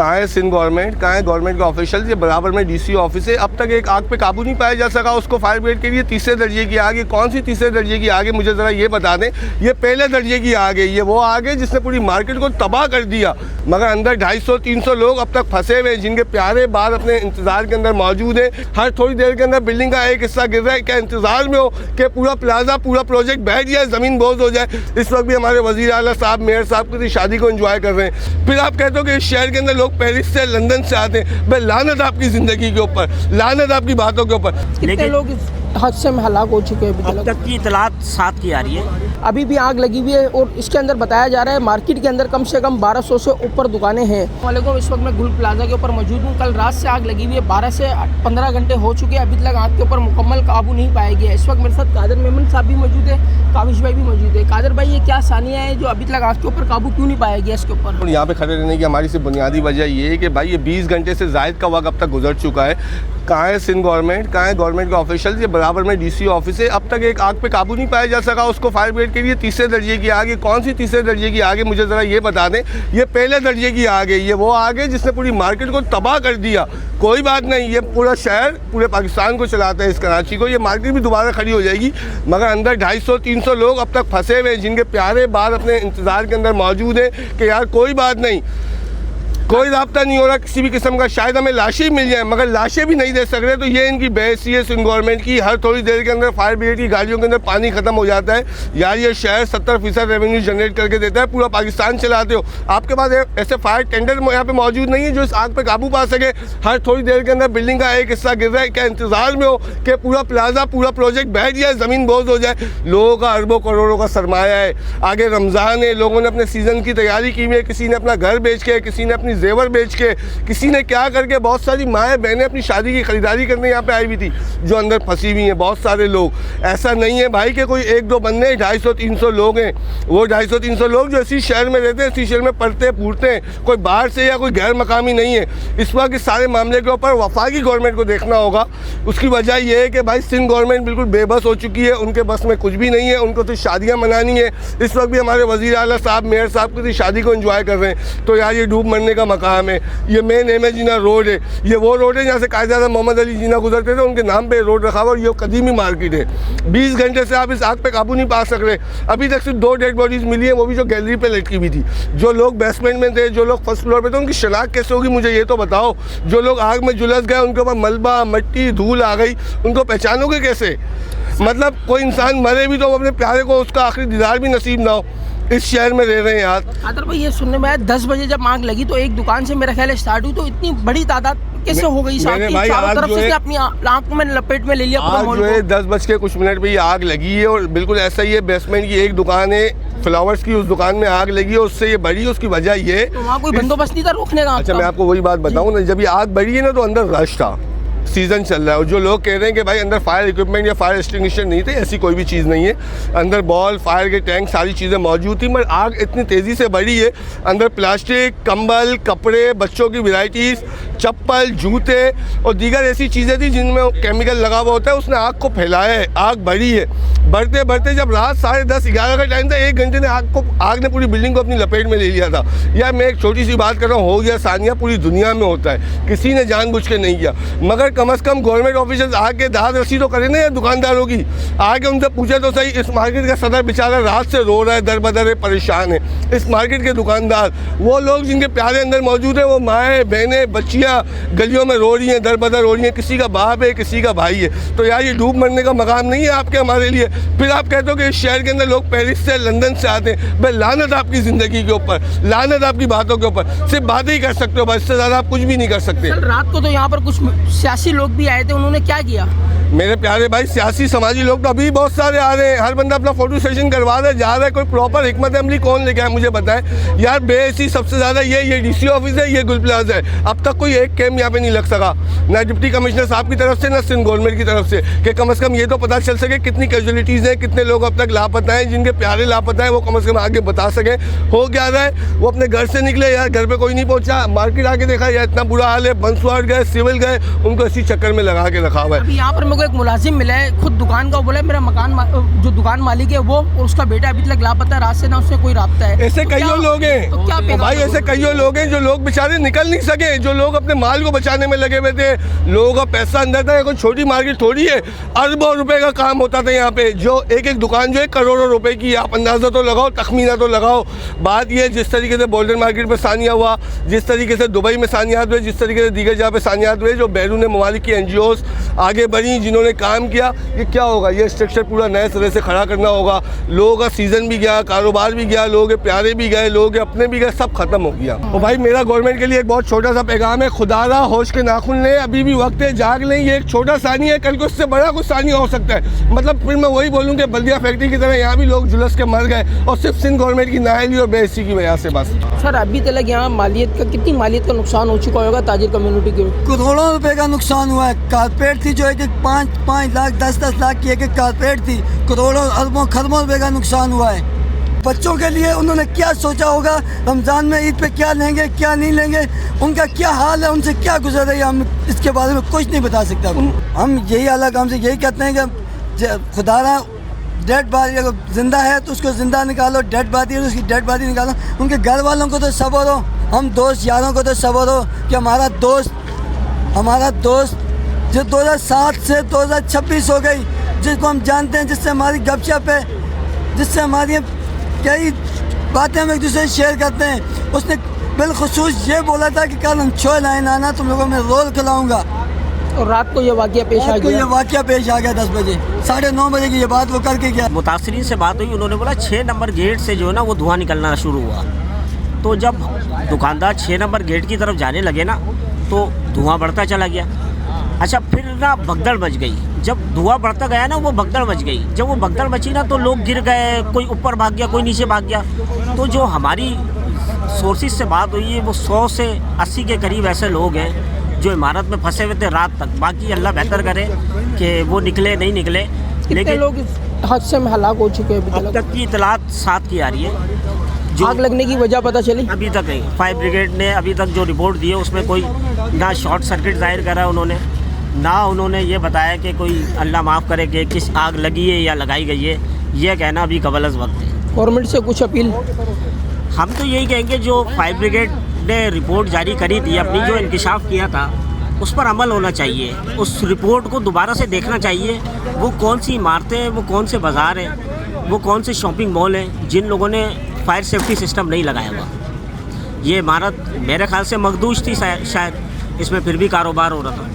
कहाँ है सिंध गवर्नमेंट, कहाँ है गवर्नमेंट के ऑफिशियल। ये बराबर में डीसी ऑफिस है। अब तक एक आग पे काबू नहीं पाया जा सका। उसको फायर ब्रिगेड के लिए तीसरे दर्जे की आग है। कौन सी तीसरे दर्जे की आग है मुझे ज़रा ये बता दें। ये पहले दर्जे की आग है। ये वो आग है जिसने पूरी मार्केट को तबाह कर दिया, मगर अंदर 250-300 लोग अब तक फंसे हुए हैं, जिनके प्यारे बाहर अपने इंतज़ार के अंदर मौजूद हैं। हर थोड़ी देर के अंदर बिल्डिंग का एक हिस्सा गिर रहा है। क्या इंतज़ार में हो कि पूरा प्लाजा, पूरा प्रोजेक्ट बैठ जाए, ज़मीन बोझ हो जाए। इस वक्त भी हमारे वज़ीर आला साहब, मेयर साहब की शादी को एंजॉय कर रहे हैं। फिर आप कहते हो कि इस शहर के अंदर लोग पेरिस से, लंदन से आते हैं। भाई लानत आपकी ज़िंदगी के ऊपर, लानत आपकी बातों के ऊपर। कितने लोग इस हादसे में हलाक हो चुके हैं? अब तक की इतलात 7 की आ रही है। अभी भी आग लगी हुई है और इसके अंदर बताया जा रहा है मार्केट के अंदर कम से कम 1200 से ऊपर दुकानें हैं। वालेकुम, इस वक्त मैं गुल प्लाजा के ऊपर मौजूद हूँ। कल रात से आग लगी हुई है, 12 से 15 घंटे हो चुके हैं। अभी तक आग के ऊपर मुकम्मल काबू नहीं पाया गया। इस वक्त मेरे साथ कादर मेमन साहब भी मौजूद है, काविश भाई भी मौजूद है। कादर भाई, ये क्या सानिया है जो अभी तक आग के ऊपर काबू क्यों नहीं पाया गया इसके ऊपर? यहाँ पे खड़े रहने की हमारी सिर्फ बुनियादी वजह ये है कि भाई ये 20 घंटे से ज़ायद का वक्त अब तक गुजर चुका है। कहाँ है सिंध गवर्नमेंट, कहाँ है गवर्नमेंट के ऑफिशियल। ये बराबर में डीसी ऑफिस है। अब तक एक आग पे काबू नहीं पाया जा सका। उसको फायर ब्रिगेड के लिए तीसरे दर्जे की आग है। कौन सी तीसरे दर्जे की आग है मुझे ज़रा ये बता दें। ये पहले दर्जे की आग है। ये वो आग है जिसने पूरी मार्केट को तबाह कर दिया। कोई बात नहीं, ये पूरा शहर पूरे पाकिस्तान को चलाता है, इस कराची को। ये मार्केट भी दोबारा खड़ी हो जाएगी, मगर अंदर 250-300 लोग अब तक फंसे हुए हैं, जिनके प्यारे बाहर अपने इंतज़ार के अंदर मौजूद हैं कि यार कोई बात नहीं, कोई राब्ता नहीं हो रहा किसी भी किस्म का। शायद हमें लाशें मिल जाएं, मगर लाशें भी नहीं दे सक रहे। तो ये इनकी बेहसी है सिंध गवर्नमेंट की। हर थोड़ी देर के अंदर फायर ब्रिगेड की गाड़ियों के अंदर पानी ख़त्म हो जाता है। यार ये शहर 70% रेवेन्यू जनरेट करके देता है, पूरा पाकिस्तान चलाते हो। आपके पास ऐसे फायर टेंडर यहाँ पे मौजूद नहीं है जो इस आग पर काबू पा सके। हर थोड़ी देर के अंदर बिल्डिंग का एक हिस्सा गिर रहा है। क्या इंतज़ार में हो कि पूरा प्लाजा, पूरा प्रोजेक्ट बैठ जाए, ज़मीन बोझ हो जाए। लोगों का अरबों करोड़ों का सरमाया है। आगे रमज़ान है, लोगों ने अपने सीज़न की तैयारी की हुई है। किसी ने अपना घर बेच के, किसी ने अपनी जेवर बेच के, किसी ने क्या करके, बहुत सारी माएँ बहनें अपनी शादी की खरीदारी करने यहाँ पे आई हुई थी, जो अंदर फंसी हुई हैं बहुत सारे लोग। ऐसा नहीं है भाई कि कोई 1-2 बंदे, 250-300 लोग हैं। वो 250-300 लोग जो इसी शहर में रहते हैं, इसी शहर में पढ़ते फूटते हैं, कोई बाहर से या कोई गैर मकामी नहीं है। इस वक्त इस सारे मामले के ऊपर वफाकी गवर्नमेंट को देखना होगा। उसकी वजह यह है कि भाई सिंध गवर्नमेंट बिल्कुल बेबस हो चुकी है। उनके बस में कुछ भी नहीं है। उनको तो शादियाँ मनानी है। इस वक्त भी हमारे वज़ीर आला साहब, मेयर साहब की शादी को एंजॉय कर रहे हैं। तो यार ये डूब मरने का मकाम है। ये मेन अहमद जीना रोड है। ये वो रोड है जहाँ से कायद-ए-आज़म मोहम्मद अली जीना गुजरते थे, उनके नाम पे रोड रखा हुआ। और ये कदीमी मार्केट है। 20 घंटे से आप इस आग पे काबू नहीं पा सक रहे। अभी तक सिर्फ 2 डेड बॉडीज़ मिली है, वो भी जो गैलरी पे लटकी हुई थी। जो लोग बेसमेंट में थे, जो लोग फर्स्ट फ्लोर पे थे, उनकी शनाख्त कैसे होगी मुझे ये तो बताओ। जो लोग आग में झुलस गए, उनके ऊपर मलबा, मिट्टी, धूल आ गई, उनको पहचानोगे कैसे? मतलब कोई इंसान मरे भी तो अपने प्यारे को उसका आखिरी दीदार भी नसीब ना हो। इस शहर में रह रहे हैं यार। कादर भाई, ये सुनने में आया 10 बजे जब आग लगी तो एक दुकान से मेरा ख्याल स्टार्ट हुई, तो इतनी बड़ी तादाद कैसे हो गई? चारों तरफ से अपनी आंखों में लपेट में ले लिया पूरा माहौल को। 10 बज के कुछ मिनट पे ये आग लगी है और बिल्कुल ऐसा ही है। बेसमेंट की एक दुकान है फ्लावर्स की, उस दुकान में आग लगी है। उससे ये बढ़ी है। उसकी वजह ये, तो वहाँ कोई बंदोबस्त नहीं था रोकने का? अच्छा मैं आपको वही बात बताऊँ ना, जब ये आग बढ़ी है ना तो अंदर रश था, सीज़न चल रहा है। और जो लोग कह रहे हैं कि भाई अंदर फायर इक्विपमेंट या फायर एक्सटिंग्विशर नहीं थे, ऐसी कोई भी चीज़ नहीं है। अंदर बॉल, फायर के टैंक, सारी चीज़ें मौजूद थी, मगर आग इतनी तेज़ी से बढ़ी है। अंदर प्लास्टिक, कंबल, कपड़े, बच्चों की वैराइटीज़, चप्पल, जूते और दीगर ऐसी चीज़ें थी जिनमें केमिकल लगा हुआ होता है। उसने आग को फैलाया है। आग बढ़ी है। बढ़ते बढ़ते जब रात 10:30-11 का टाइम था, 1 घंटे ने आग ने पूरी बिल्डिंग को अपनी लपेट में ले लिया था। यार मैं एक छोटी सी बात कर रहा हूँ, हो गया सानिया, पूरी दुनिया में होता है, किसी ने जानबूझ के नहीं किया। मगर कम से कम गवर्नमेंट ऑफिसर्स आके दाद रसी तो करें ना यार दुकानदारों की। आके उनसे पूछे तो सही। इस मार्केट का सदर बेचारा रात से रो रहा है, दर बदर है, परेशान है। इस मार्केट के दुकानदार, वो लोग जिनके प्यारे अंदर मौजूद हैं, वो माएँ बहनें बच्चियाँ गलियों में रो रही हैं, दर बदर रो रही हैं। किसी का बाप है, किसी का भाई है। तो यार ये डूब मरने का मकाम नहीं है आपके, हमारे लिए। फिर आप कहते हो कि इस शहर के अंदर लोग पेरिस से, लंदन से आते हैं। भाई लानत आपकी ज़िंदगी के ऊपर, लानत आपकी बातों के ऊपर। सिर्फ बातें ही कर सकते हो, बस इससे ज़्यादा आप कुछ भी नहीं कर सकते। रात को तो यहाँ पर कुछ सियासी लोग भी आए थे, उन्होंने क्या किया? मेरे प्यारे भाई, सियासी समाजी लोग तो अभी बहुत सारे आ रहे हैं। हर बंदा अपना फोटो सेशन करवा रहा है, जा रहा है। कोई प्रॉपर हिकमत अमली कौन लेके आए मुझे बताएं यार। बेसी सबसे ज़्यादा ये डीसी ऑफिस है, ये गुल प्लाजा है। अब तक कोई एक कैम यहाँ पे नहीं लग सका, ना डिप्टी कमिश्नर साहब की तरफ से, ना सिंध गवर्नमेंट की तरफ से, कि कम से कम ये तो पता चल सके कितनी कैजुअलिटीज़ हैं, कितने लोग अब तक लापता हैं, जिनके प्यारे लापता हैं, वो कम से कम आगे बता सकें। हो क्या रहा है, वो अपने घर से निकले यार, घर पे कोई नहीं पहुंचा, मार्केट आके देखा यार इतना बुरा हाल है, बंसवाड़ गए, सिविल गए, उनको इसी चक्कर में लगा के रखा हुआ है। यहाँ पर को एक मुलाजिम मिला है, खुद दुकान का, बोला मेरा जो दुकान मालिक है वो और उसका बेटा अभी तक लापता है, रात से ना उससे कोई राब्ता है। ऐसे कईयों लोग हैं तो क्या भाई, ऐसे कईयों लोग हैं जो लोग बेचारे निकल नहीं सके, जो लोग अपने माल को बचाने में लगे हुए थे। लोगों का पैसा अंदर था, कोई छोटी मार्केट थोड़ी है, अरबों रुपए का काम होता था यहाँ पे। जो एक दुकान जो है करोड़ों रुपए की, आप अंदाजा तो लगाओ, तखमीना तो लगाओ। बात ये जिस तरीके से बोल्डन मार्केट में सानिया हुआ, जिस तरीके से दुबई में सानियात हुए, जिस तरीके से दीगर जगह पे सानियात हुए, जो बैरून ममालिक की NGOs आगे बढ़ी, जिन्होंने काम किया, ये क्या होगा? ये स्ट्रक्चर पूरा नए सिरे से खड़ा करना होगा। लोगों का सीज़न भी गया, कारोबार भी गया, लोगों के प्यारे भी गए, लोगों के अपने भी गए, सब खत्म हो गया। और भाई मेरा गवर्नमेंट के लिए एक बहुत छोटा सा पैगाम है, खुदारा होश के नाखून लें, अभी भी वक्त है, जाग लें। ये एक छोटा सानिया है, कल को इससे बड़ा कुछ सानिया हो सकता है। मतलब फिर मैं वही बोलूँ कि बल्दिया फैक्ट्री की तरह यहाँ भी लोग झुलस के मर गए, और सिर्फ सिंध गवर्नमेंट की नाअहली और बेइज्जती की वजह से बस। सर अभी तक यहाँ मालियत का कितनी मालियत का नुकसान हो चुका होगा ताजिर कम्युनिटी के? करोड़ों रुपए का नुकसान हुआ है। कारपेट थी जो एक 5 लाख 10 लाख की एक कारपेट थी, करोड़ों अरबों खरबों रुपए का नुकसान हुआ है। बच्चों के लिए उन्होंने क्या सोचा होगा, रमज़ान में ईद पे क्या लेंगे क्या नहीं लेंगे, उनका क्या हाल है, उनसे क्या गुजर रही है, हम इसके बारे में कुछ नहीं बता सकते। हम यही अलग हमसे यही कहते हैं कि खुदारा डेड बॉडी अगर जिंदा है तो उसको जिंदा निकालो, डेड बॉडी है तो उसकी डेड बॉडी निकालो। उनके घर वालों को तो सब्र हो, हम दोस्त यारों को तो सब्र हो कि हमारा दोस्त जो 2007 से 2026 हो गई, जिसको हम जानते हैं, जिससे हमारी गपशप है, जिससे हमारी कई बातें हम एक दूसरे से शेयर करते हैं, उसने बिलखुसूस ये बोला था कि कल हम छोले लाए नाना, तुम लोगों में रोल खिलाऊंगा। और रात को ये वाक़या पेश आ गया। ये वाक़या पेश आ गया 10 बजे, 9:30 बजे की ये बात वो करके गया। मुतासरीन से बात हुई, उन्होंने बोला 6 नंबर गेट से जो है ना वो धुआं निकलना शुरू हुआ। तो जब दुकानदार 6 नंबर गेट की तरफ जाने लगे ना तो धुआं बढ़ता चला गया। अच्छा फिर ना भगदड़ मच गई, जब धुआं बढ़ता गया ना वो भगदड़ मच गई। जब वो भगदड़ मची ना तो लोग गिर गए, कोई ऊपर भाग गया, कोई नीचे भाग गया। तो जो हमारी सोर्सेज से बात हुई है वो 100 से 80 के करीब ऐसे लोग हैं जो इमारत में फंसे हुए थे रात तक। बाकी अल्लाह बेहतर करे कि वो निकले नहीं निकले। लेकिन लोग इस हादसे में हलाक हो चुके हैं। अब तक की इतलात 7 की आ रही है। जो आग लगने की वजह पता चली अभी तक नहीं। फायर ब्रिगेड ने अभी तक जो रिपोर्ट दी है उसमें कोई ना शॉर्ट सर्किट जाहिर करा उन्होंने, ना उन्होंने ये बताया कि कोई अल्लाह माफ़ करे कि किस आग लगी है या लगाई गई है। ये कहना अभी कबल अज़ वक्त है। गवर्नमेंट से कुछ अपील? हम तो यही कहेंगे, जो फायर ब्रिगेड ने रिपोर्ट जारी करी थी, अपनी जो इंकिशाफ किया था उस पर अमल होना चाहिए। उस रिपोर्ट को दोबारा से देखना चाहिए। वो कौन सी इमारतें हैं, वो कौन से बाज़ार हैं, वो कौन से शॉपिंग मॉल हैं जिन लोगों ने फायर सेफ्टी सिस्टम नहीं लगाया हुआ। ये इमारत मेरे ख्याल से मखदूश थी शायद, इसमें फिर भी कारोबार हो रहा था।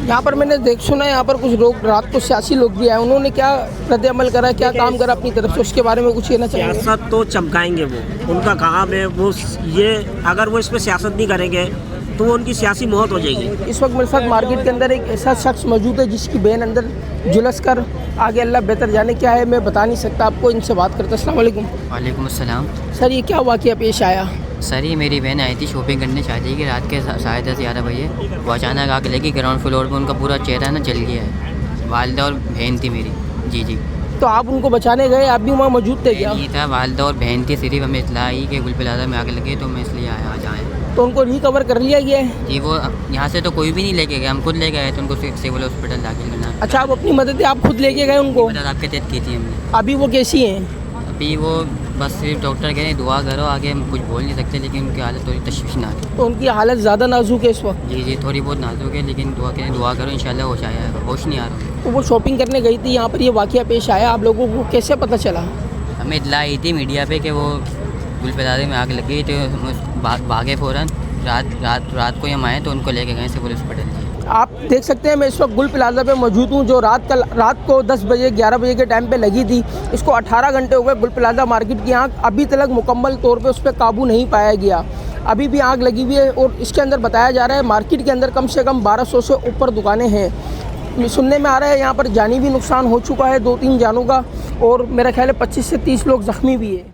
यहाँ पर मैंने सुना यहाँ पर कुछ लोग रात को सियासी लोग भी आए, उन्होंने क्या रद्द अमल करा, क्या काम करा अपनी तरफ से, उसके बारे में कुछ कहना चाहिए? सियासत तो चमकाएंगे वो, उनका काम है वो। ये अगर वो इस पर सियासत नहीं करेंगे तो उनकी सियासी मौत हो जाएगी। इस वक्त मेरे साथ मार्केट के अंदर एक ऐसा शख्स मौजूद है जिसकी बहन अंदर झुलस कर आगे अल्लाह बेहतर जाने क्या है मैं बता नहीं सकता आपको। इनसे बात करते। अस्सलाम वालेकुम। वालेकुम अस्सलाम। सर ये क्या वाक़या पेश आया? सर ये मेरी बहन आई थी शॉपिंग करने, चाहती कि रात के 10:30 11 बजे वो अचानक आग लगी। ग्राउंड फ्लोर पे उनका पूरा चेहरा ना जल गया है। वालिदा और बहन थी मेरी। जी। तो आप उनको बचाने गए, आप भी वहाँ मौजूद थे क्या? नहीं था, वालिदा और बहन थी। सिर्फ हमें इतला आई कि गुल प्लाजा में आग लगी तो मैं इसलिए आया आज आए। तो उनको रिकवर कर लिया गया है? जी वो यहाँ से तो कोई भी नहीं लेके गया, हम खुद ले गए तो उनको सिविल हॉस्पिटल दाखिल करना। अच्छा आप अपनी मदद आप खुद लेके गए उनको? आपके तहत की थी हमने। अभी वो कैसी हैं? अभी वो बस सिर्फ डॉक्टर कह रहे हैं दुआ करो, आगे हम कुछ बोल नहीं सकते, लेकिन उनकी हालत थोड़ी तशवीशनाक है। तो उनकी हालत ज़्यादा नाजुक है इस वक्त? जी थोड़ी बहुत नाजुक है, लेकिन दुआ करो इंशाल्लाह होश आएगा। होश नहीं आ रहा। तो वो शॉपिंग करने गई थी, यहाँ पर ये वाक़या पेश आया, आप लोगों को कैसे पता चला? हमें इतला आई थी मीडिया पे कि वो गुल प्लाजा में आग लग गई, तो भागे फ़ौरन। रात को हम आए तो उनको लेके गए सिविल हॉस्पिटल। आप देख सकते हैं मैं इस वक्त गुल प्लाजा पे मौजूद हूँ, जो रात को 10 बजे 11 बजे के टाइम पे लगी थी। इसको 18 घंटे हो गए। गुल प्लाजा मार्केट की आग अभी तक मुकम्मल तौर पे उस पर काबू नहीं पाया गया। अभी भी आग लगी हुई है और इसके अंदर बताया जा रहा है मार्केट के अंदर कम से कम 1200 से ऊपर दुकानें हैं। सुनने में आ रहा है यहाँ पर जानी भी नुकसान हो चुका है 2-3 जानों का, और मेरा ख्याल है 25 से 30 लोग ज़ख्मी भी है।